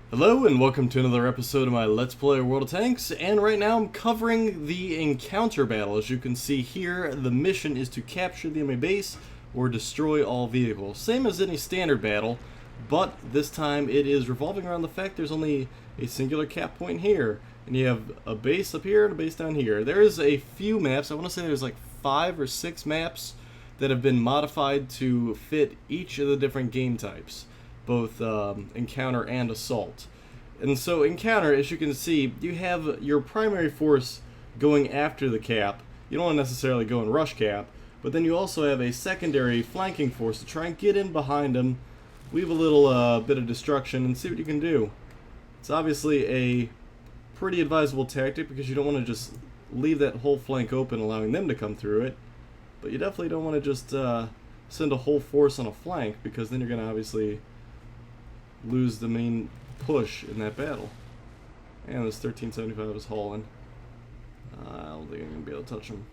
Hello and welcome to another episode of my Let's Play World of Tanks, and right now I'm covering the encounter battle. As you can see here, the mission is to capture the enemy base or destroy all vehicles. Same as any standard battle, but this time it is revolving around the fact there's only a singular cap point here, and you have a base up here and a base down here. There is a few maps, I want to say there's like 5 or 6 maps that have been modified to fit each of the different game types, both encounter and assault. And so encounter, as you can see, you have your primary force going after the cap. You don't want to necessarily go and rush cap, but then you also have a secondary flanking force to try and get in behind them, leave a little bit of destruction, and see what you can do. It's obviously a pretty advisable tactic because you don't want to just leave that whole flank open, allowing them to come through it, but you definitely don't want to just send a whole force on a flank, because then you're going to obviously lose the main push in that battle. And this 1375 is hauling. I don't think I'm going to be able to touch him.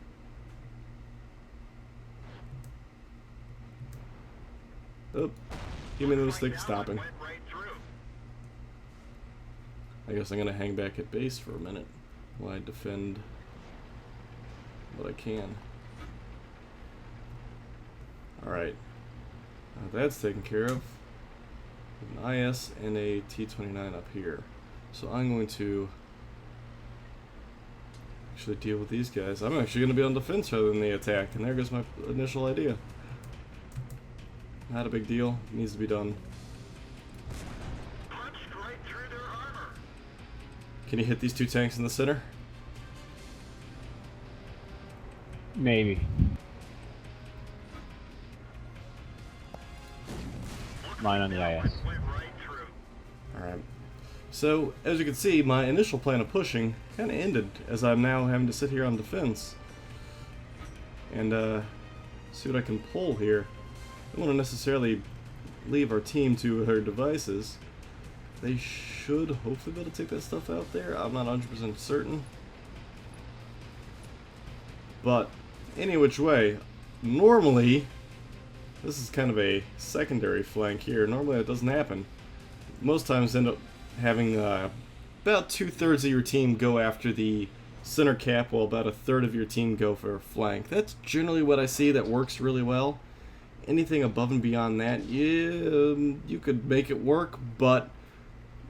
Oh, he made the mistake of stopping. I guess I'm going to hang back at base for a minute while I defend what I can. Alright, that's taken care of. An IS and a T-29 up here. So I'm going to actually deal with these guys. I'm actually going to be on defense rather than the attack, and there goes my initial idea. Not a big deal. It needs to be done. Can you hit these two tanks in the center? Maybe. Mine on the IS. Alright. So, as you can see, my initial plan of pushing kind of ended, as I'm now having to sit here on defense and see what I can pull here. I don't want to necessarily leave our team to her devices. They should hopefully be able to take that stuff out there. I'm not 100% certain. But, any which way, normally this is kind of a secondary flank here. Normally that doesn't happen. Most times end up having about 2/3 of your team go after the center cap, while about 1/3 of your team go for a flank. That's generally what I see that works really well. Anything above and beyond that, you could make it work, but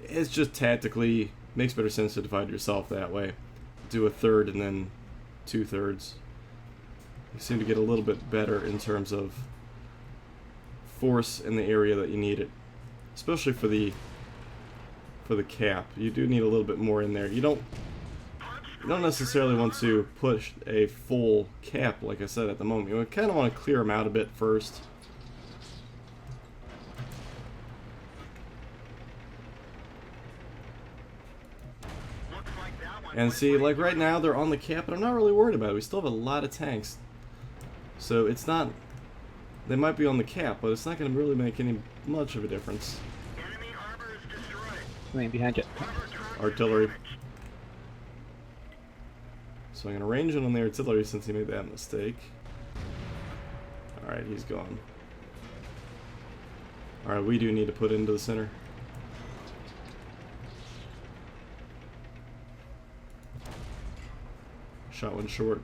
it's just tactically makes better sense to divide yourself that way. Do 1/3 and then 2/3. You seem to get a little bit better in terms of force in the area that you need it, especially for the cap. You do need a little bit more in there. You don't necessarily want to push a full cap, like I said, at the moment. You kind of want to clear them out a bit first. And see, like right now they're on the cap, but I'm not really worried about it. We still have a lot of tanks, so it's not. They might be on the cap, but it's not going to really make any much of a difference. Right behind you. Artillery. So I'm going to range him on the artillery since he made that mistake. Alright, he's gone. Alright, we do need to put into the center. Shot one short.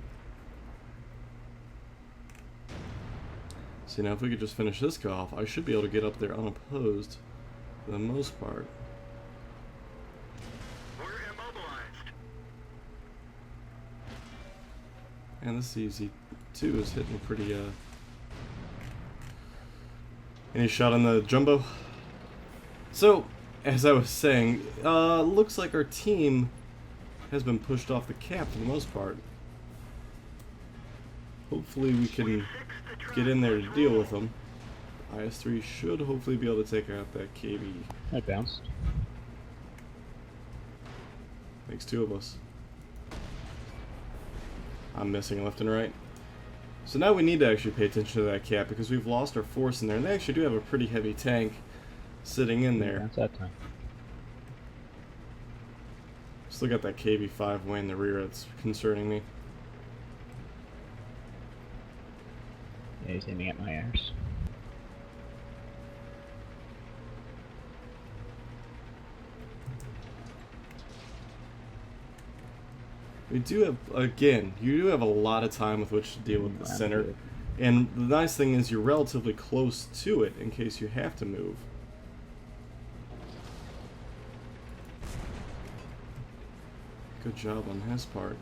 See, now if we could just finish this guy off, I should be able to get up there unopposed for the most part. We're immobilized. And this EZ2 is hitting pretty, Any shot on the jumbo? So, as I was saying, looks like our team has been pushed off the cap for the most part. Hopefully we can get in there to deal with them. IS-3 should hopefully be able to take out that KB. I bounced. Makes 2 of us. I'm missing left and right. So now we need to actually pay attention to that cap, because we've lost our force in there, and they actually do have a pretty heavy tank sitting in there. That's that time. Still got that KB5 way in the rear that's concerning me. Yeah, he's aiming at my arse. We do have, again, you do have a lot of time with which to deal with the Around center. here. And the nice thing is you're relatively close to it in case you have to move. Good job on his part.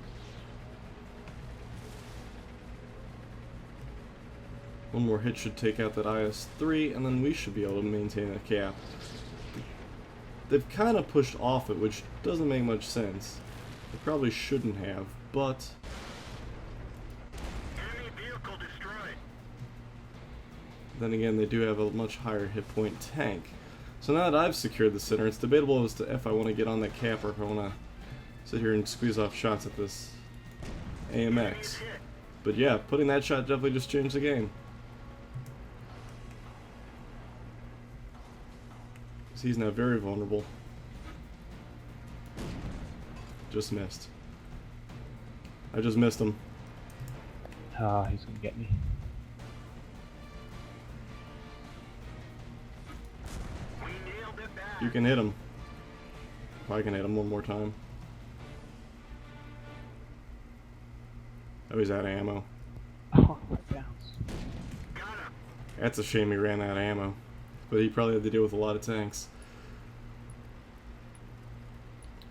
One more hit should take out that IS-3, and then we should be able to maintain a cap. They've kind of pushed off it, which doesn't make much sense. They probably shouldn't have, but... Enemy vehicle destroyed. Then again, they do have a much higher hit point tank. So now that I've secured the center, it's debatable as to if I want to get on that cap or if I want to sit here and squeeze off shots at this AMX. Hit. But yeah, putting that shot definitely just changed the game. 'Cause he's now very vulnerable. Just missed. I just missed him. Ah, he's gonna get me. We nailed it back. You can hit him. If I can hit him one more time. Oh, he's out of ammo. Oh, I bounced. Got him. That's a shame he ran out of ammo. But he probably had to deal with a lot of tanks.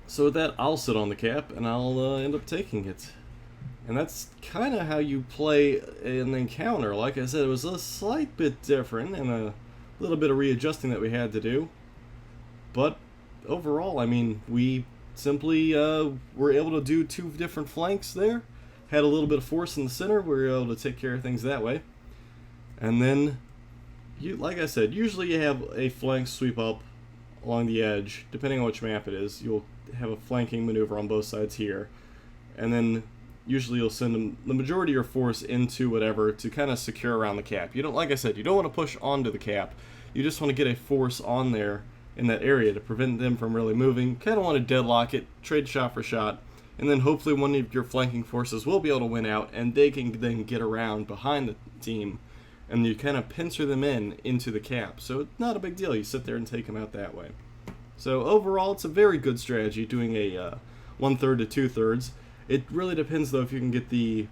So with that, I'll sit on the cap and I'll end up taking it. And that's kind of how you play an encounter. Like I said, it was a slight bit different and a little bit of readjusting that we had to do. But overall, I mean, we simply were able to do two different flanks there. Had a little bit of force in the center. We were able to take care of things that way. And then, like I said, usually you have a flank sweep up along the edge. Depending on which map it is, you'll have a flanking maneuver on both sides here. And then usually you'll send the majority of your force into whatever to kind of secure around the cap. You don't, like I said, you don't want to push onto the cap. You just want to get a force on there in that area to prevent them from really moving. Kind of want to deadlock it, trade shot for shot, and then hopefully one of your flanking forces will be able to win out, and they can then get around behind the team, and you kind of pincer them into the cap. So it's not a big deal. You sit there and take them out that way. So overall, it's a very good strategy, doing a 1/3 to 2/3. It really depends, though, if you can get the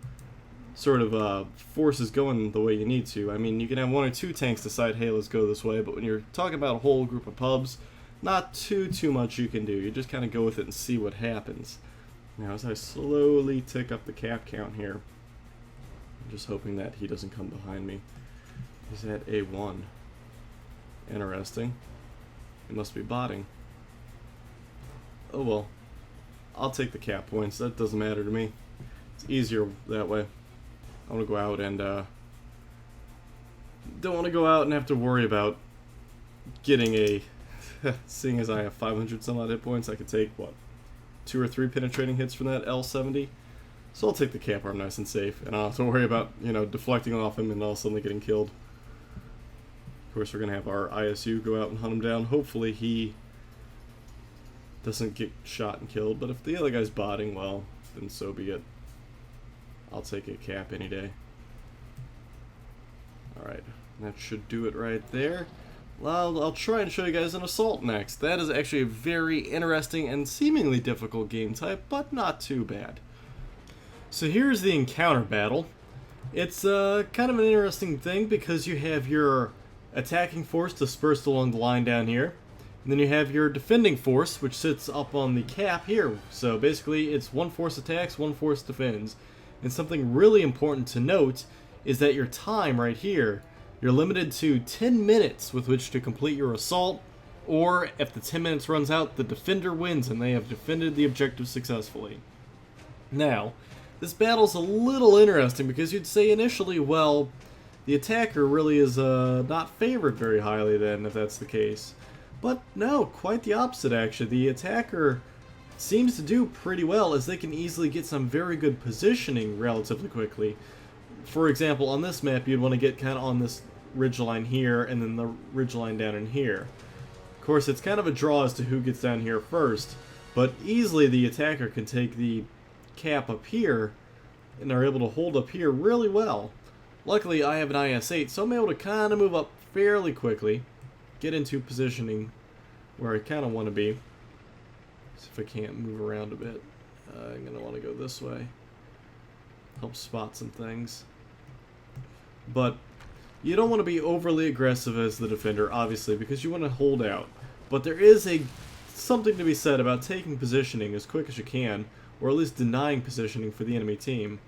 sort of forces going the way you need to. I mean, you can have one or two tanks decide, hey, let's go this way, but when you're talking about a whole group of pubs, not too much you can do. You just kind of go with it and see what happens. Now, as I slowly tick up the cap count here, I'm just hoping that he doesn't come behind me. He's at A1. Interesting. He must be botting. Oh well. I'll take the cap points. That doesn't matter to me. It's easier that way. I want to go out and don't want to go out and have to worry about getting a seeing as I have 500 some odd hit points, I could take what, 2 or 3 penetrating hits from that L70. So I'll take the cap arm nice and safe, and I don't have to worry about, you know, deflecting off him and all suddenly getting killed. Of course, we're gonna have our ISU go out and hunt him down. Hopefully he doesn't get shot and killed, but if the other guy's botting, well, then so be it. I'll take a cap any day. Alright, that should do it right there. Well, I'll try and show you guys an assault next. That is actually a very interesting and seemingly difficult game type, but not too bad. So here's the encounter battle. It's kind of an interesting thing because you have your attacking force dispersed along the line down here. And then you have your defending force, which sits up on the cap here. So basically, it's one force attacks, one force defends. And something really important to note is that your time right here, you're limited to 10 minutes with which to complete your assault, or if the 10 minutes runs out, the defender wins and they have defended the objective successfully. Now, this battle's a little interesting because you'd say initially, well, the attacker really is not favored very highly then, if that's the case. But no, quite the opposite actually. The attacker seems to do pretty well as they can easily get some very good positioning relatively quickly. For example, on this map you'd want to get kind of on this ridgeline here and then the ridgeline down in here. Of course, it's kind of a draw as to who gets down here first, but easily the attacker can take the cap up here and are able to hold up here really well. Luckily, I have an IS-8, so I'm able to kind of move up fairly quickly, get into positioning where I kind of want to be. See if I can't move around a bit. I'm going to want to go this way. Help spot some things. But you don't want to be overly aggressive as the defender, obviously, because you want to hold out. But there is something to be said about taking positioning as quick as you can, or at least denying positioning for the enemy team.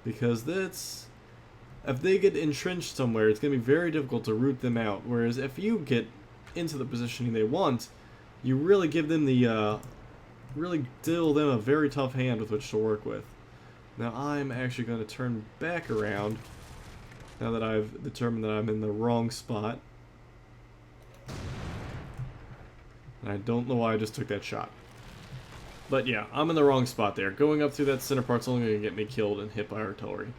Because if they get entrenched somewhere, it's going to be very difficult to root them out. Whereas if you get into the positioning they want, you really give them really deal them a very tough hand with which to work with. Now I'm actually going to turn back around now that I've determined that I'm in the wrong spot. And I don't know why I just took that shot. But yeah, I'm in the wrong spot there. Going up through that center part's only going to get me killed and hit by artillery.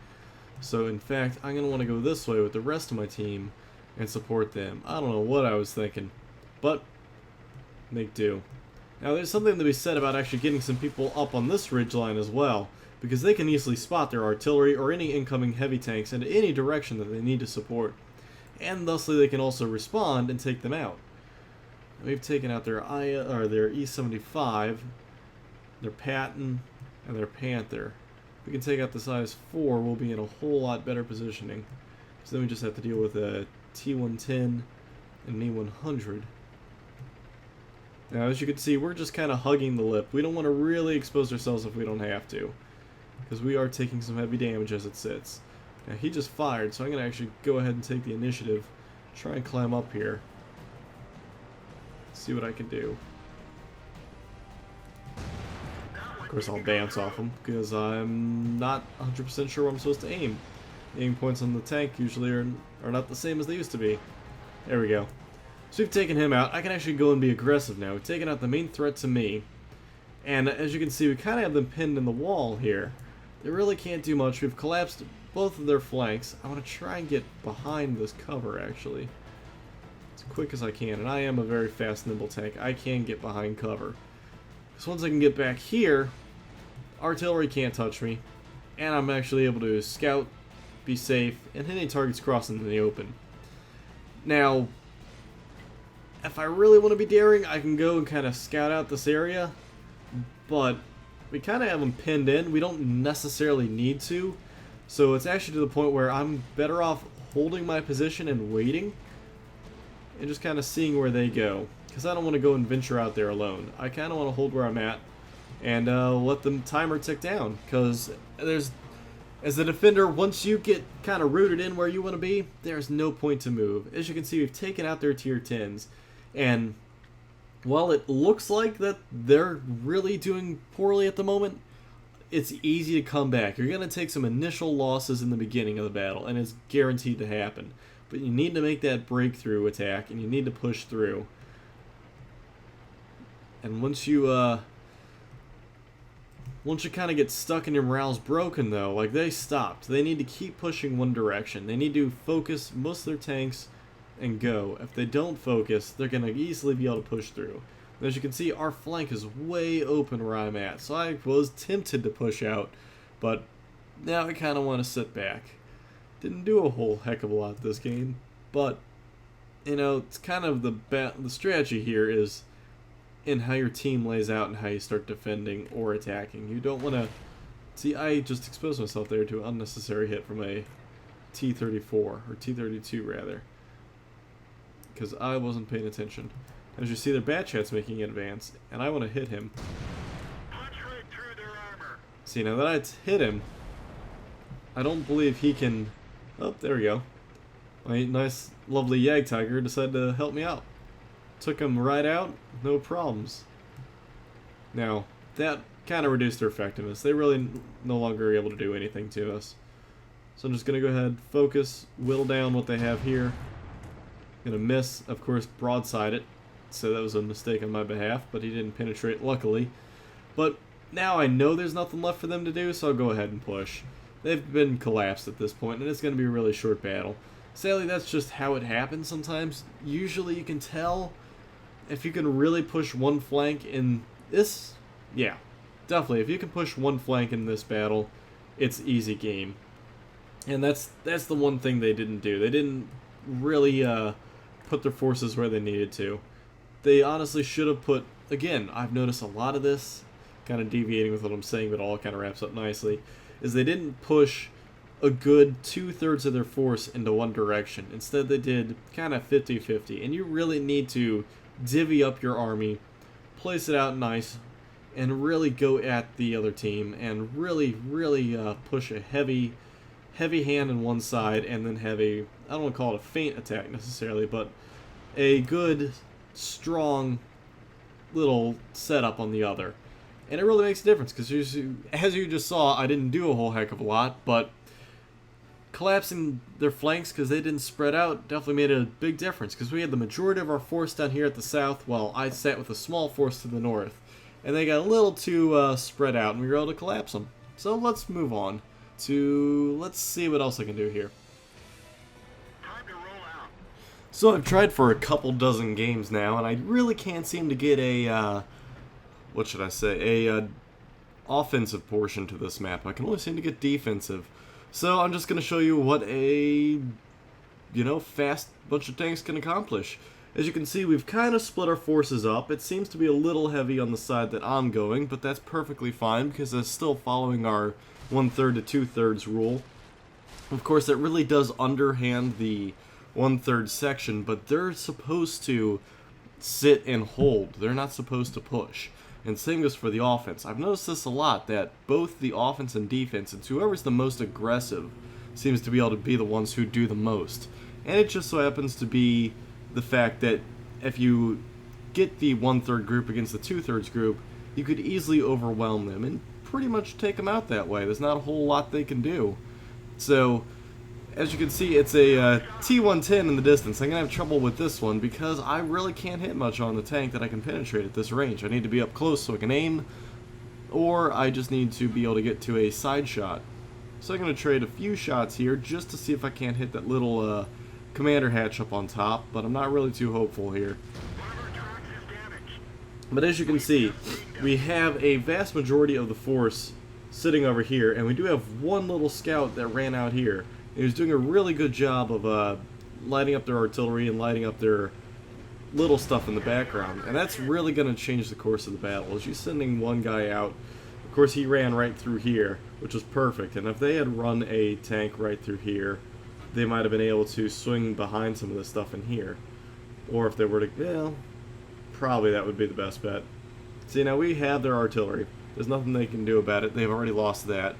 So in fact, I'm going to want to go this way with the rest of my team and support them. I don't know what I was thinking, but make do. Now there's something to be said about actually getting some people up on this ridgeline as well, because they can easily spot their artillery or any incoming heavy tanks in any direction that they need to support, and thusly they can also respond and take them out. We've taken out their E-75, their Patton, and their Panther. If we can take out the size 4, we'll be in a whole lot better positioning. So then we just have to deal with a T-110 and an E-100. Now, as you can see, we're just kind of hugging the lip. We don't want to really expose ourselves if we don't have to, because we are taking some heavy damage as it sits. Now, he just fired, so I'm going to actually go ahead and take the initiative, try and climb up here, see what I can do. Of course, I'll bounce off him, because I'm not 100% sure where I'm supposed to aim. Aiming points on the tank usually are not the same as they used to be. There we go. So we've taken him out. I can actually go and be aggressive now. We've taken out the main threat to me. And as you can see, we kind of have them pinned in the wall here. They really can't do much. We've collapsed both of their flanks. I want to try and get behind this cover, actually, as quick as I can. And I am a very fast, nimble tank. I can get behind cover. Because once I can get back here, artillery can't touch me. And I'm actually able to scout, be safe, and hit any targets crossing in the open. Now, if I really want to be daring, I can go and kind of scout out this area, but we kind of have them pinned in. We don't necessarily need to, so it's actually to the point where I'm better off holding my position and waiting, and just kind of seeing where they go, because I don't want to go and venture out there alone. I kind of want to hold where I'm at and let the timer tick down, because as a defender, once you get kind of rooted in where you want to be, there's no point to move. As you can see, we've taken out their tier 10s. And while it looks like that they're really doing poorly at the moment, it's easy to come back. You're going to take some initial losses in the beginning of the battle, and it's guaranteed to happen. But you need to make that breakthrough attack, and you need to push through. And once you kind of get stuck and your morale's broken, though, like they stopped. They need to keep pushing one direction. They need to focus most of their tanks and go. If they don't focus, they're going to easily be able to push through. And as you can see, our flank is way open where I'm at, so I was tempted to push out, but now I kind of want to sit back. Didn't do a whole heck of a lot this game, but, you know, it's kind of the strategy here is in how your team lays out and how you start defending or attacking. You don't want to... See, I just exposed myself there to an unnecessary hit from a T-34, or T-32 rather, because I wasn't paying attention. As you see, their Batchat's making an advance, and I want to hit him. Punch right through their armor. See, now that I hit him, I don't believe he can... Oh, there we go. My nice, lovely Jagdtiger decided to help me out. Took him right out, no problems. Now, that kind of reduced their effectiveness. They really no longer are able to do anything to us. So I'm just going to go ahead, focus, whittle down what they have here. Gonna miss, of course, broadside it. So that was a mistake on my behalf, but he didn't penetrate, luckily. But now I know there's nothing left for them to do, so I'll go ahead and push. They've been collapsed at this point, and it's going to be a really short battle. Sadly, that's just how it happens sometimes. Usually you can tell if you can really push one flank in this. Yeah, definitely. If you can push one flank in this battle, it's easy game. And that's the one thing they didn't do. They didn't really put their forces where they needed to. They honestly should have put... Again, I've noticed a lot of this kind of deviating with what I'm saying, but all kind of wraps up nicely, is they didn't push a good 2/3 of their force into one direction. Instead, they did kind of 50-50, and you really need to divvy up your army, place it out nice, and really go at the other team, and really push a heavy hand on one side, and then have a, I don't want to call it a feint attack necessarily, but a good, strong little setup on the other. And it really makes a difference, because as you just saw, I didn't do a whole heck of a lot, but collapsing their flanks because they didn't spread out definitely made a big difference, because we had the majority of our force down here at the south, while I sat with a small force to the north. And they got a little too spread out, and we were able to collapse them. So let's move on to, let's see what else I can do here. Time to roll out. So I've tried for a couple dozen games now, and I really can't seem to get a, what should I say, a offensive portion to this map. I can only seem to get defensive. So I'm just going to show you what a, fast bunch of tanks can accomplish. As you can see, we've kind of split our forces up. It seems to be a little heavy on the side that I'm going, but that's perfectly fine because it's still following our 1/3 to 2/3 rule. Of course, it really does underhand the 1/3 section, but they're supposed to sit and hold. They're not supposed to push. And same goes for the offense. I've noticed this a lot, that both the offense and defense, it's whoever's the most aggressive seems to be able to be the ones who do the most. And it just so happens to be the fact that if you get the 1/3 group against the 2/3 group, you could easily overwhelm them and pretty much take them out that way. There's not a whole lot they can do. So, as you can see, it's a T110 in the distance. I'm going to have trouble with this one because I really can't hit much on the tank that I can penetrate at this range. I need to be up close so I can aim, or I just need to be able to get to a side shot. So I'm going to trade a few shots here just to see if I can't hit that little commander hatch up on top, but I'm not really too hopeful here. One of our tracks is damaged. But as you can see, we have a vast majority of the force sitting over here, and we do have one little scout that ran out here. He was doing a really good job of lighting up their artillery and lighting up their little stuff in the background. And that's really going to change the course of the battle. As you're sending one guy out, of course he ran right through here, which was perfect. And if they had run a tank right through here, they might have been able to swing behind some of the stuff in here. Or if they were to, well, probably that would be the best bet. See, now we have their artillery. There's nothing they can do about it. They've already lost that.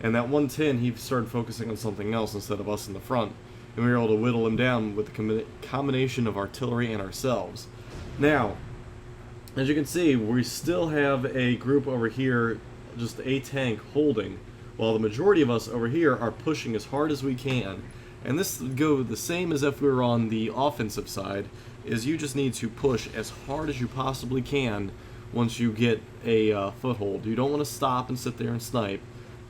And that 110, he started focusing on something else instead of us in the front. And we were able to whittle him down with the combination of artillery and ourselves. Now, as you can see, we still have a group over here, just a tank holding, while the majority of us over here are pushing as hard as we can. And this would go the same as if we were on the offensive side, is you just need to push as hard as you possibly can once you get a foothold. You don't want to stop and sit there and snipe.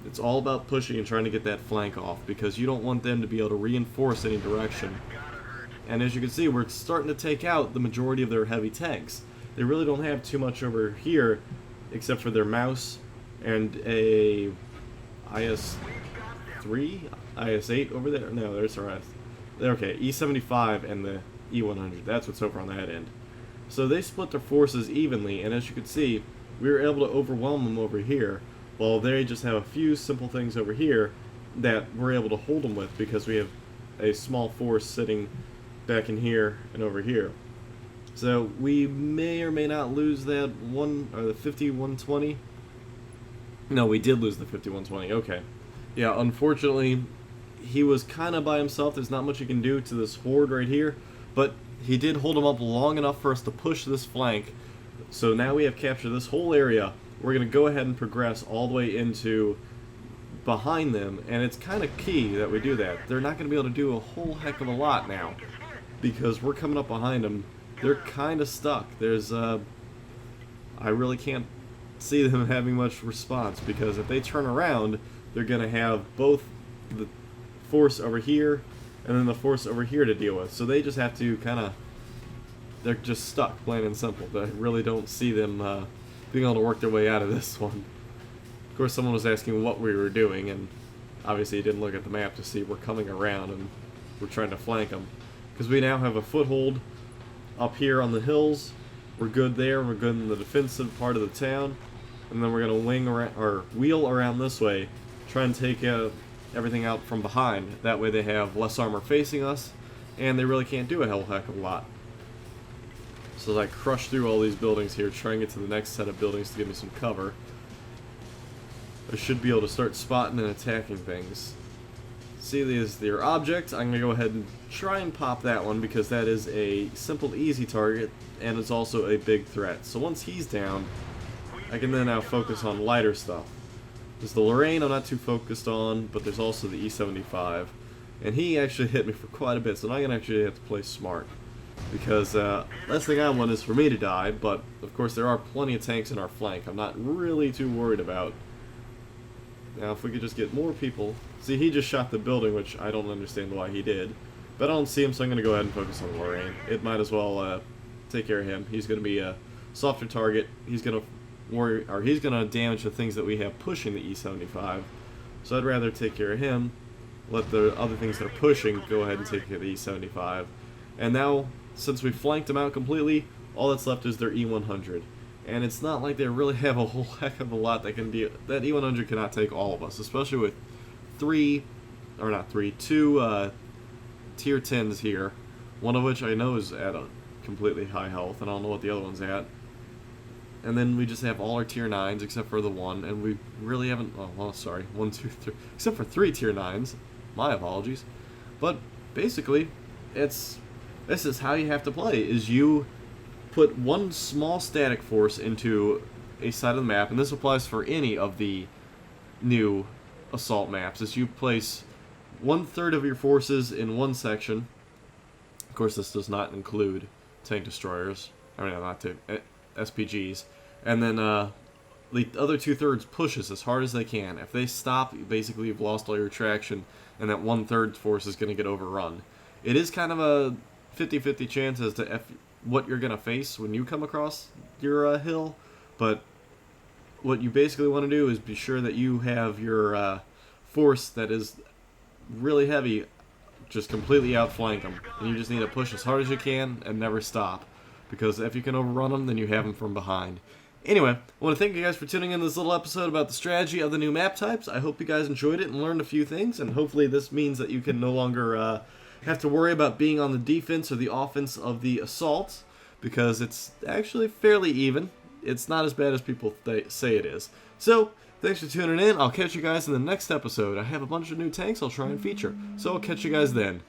It's all about pushing and trying to get that flank off, because you don't want them to be able to reinforce any direction. And as you can see, we're starting to take out the majority of their heavy tanks. They really don't have too much over here, except for their Maus and a IS-3, IS-8 over there. No, there's our okay, E-75 and the E-100. That's what's over on that end. So they split their forces evenly, and as you can see, we were able to overwhelm them over here, while they just have a few simple things over here that we're able to hold them with because we have a small force sitting back in here and over here. So we may or may not lose that one, or the 50-120. No, we did lose the 50-120. Okay. Yeah, unfortunately, he was kind of by himself. There's not much you can do to this horde right here, but he did hold him up long enough for us to push this flank. So now we have captured this whole area. We're going to go ahead and progress all the way into behind them, and it's kind of key that we do that. They're not going to be able to do a whole heck of a lot now, because we're coming up behind them. They're kind of stuck. There's, I really can't see them having much response, because if they turn around, they're going to have both the force over here and then the force over here to deal with. So they just have to kind of, they're just stuck, plain and simple. I really don't see them being able to work their way out of this one. Of course, someone was asking what we were doing, and obviously he didn't look at the map to see we're coming around and we're trying to flank them. Because we now have a foothold up here on the hills. We're good there. We're good in the defensive part of the town. and then we're gonna wing around or wheel around this way, try and take everything out from behind. That way they have less armor facing us, and they really can't do a hell heck of a lot. So as I crush through all these buildings here, try and get to the next set of buildings to give me some cover, I should be able to start spotting and attacking things. See these their object. I'm gonna go ahead and try and pop that one because that is a simple, easy target, and it's also a big threat. So once he's down, I can then now focus on lighter stuff. There's the Lorraine I'm not too focused on, but there's also the E75. And he actually hit me for quite a bit, so now I'm going to actually have to play smart. Because last thing I want is for me to die, but of course there are plenty of tanks in our flank I'm not really too worried about. Now if we could just get more people... See, he just shot the building, which I don't understand why he did. But I don't see him, so I'm going to go ahead and focus on Lorraine. It might as well take care of him. He's going to be a softer target. He's going to worry, or he's going to damage the things that we have pushing the E75. So I'd rather take care of him, let the other things that are pushing go ahead and take care of the E75. And now, since we flanked them out completely, all that's left is their E100. And it's not like they really have a whole heck of a lot that can deal. That E100 cannot take all of us, especially with two tier 10s here. One of which I know is at a completely high health, and I don't know what the other one's at. And then we just have all our tier 9s except for the one, and we really haven't, oh, well, sorry, 1, 2, 3, except for 3 tier 9s. My apologies. But basically, this is how you have to play, is you put one small static force into a side of the map, and this applies for any of the new assault maps, is you place 1/3 of your forces in one section. Of course, this does not include tank destroyers, I mean, not SPGs, and then the other 2/3 pushes as hard as they can. If they stop, basically you've lost all your traction, and that 1/3 force is going to get overrun. It is kind of a 50-50 chance as to what you're going to face when you come across your hill, but what you basically want to do is be sure that you have your force that is really heavy just completely outflank them, and you just need to push as hard as you can and never stop, because if you can overrun them, then you have them from behind. Anyway, I want to thank you guys for tuning in to this little episode about the strategy of the new map types. I hope you guys enjoyed it and learned a few things, and hopefully this means that you can no longer have to worry about being on the defense or the offense of the assault, because it's actually fairly even. It's not as bad as people say it is. So, thanks for tuning in. I'll catch you guys in the next episode. I have a bunch of new tanks I'll try and feature, so I'll catch you guys then.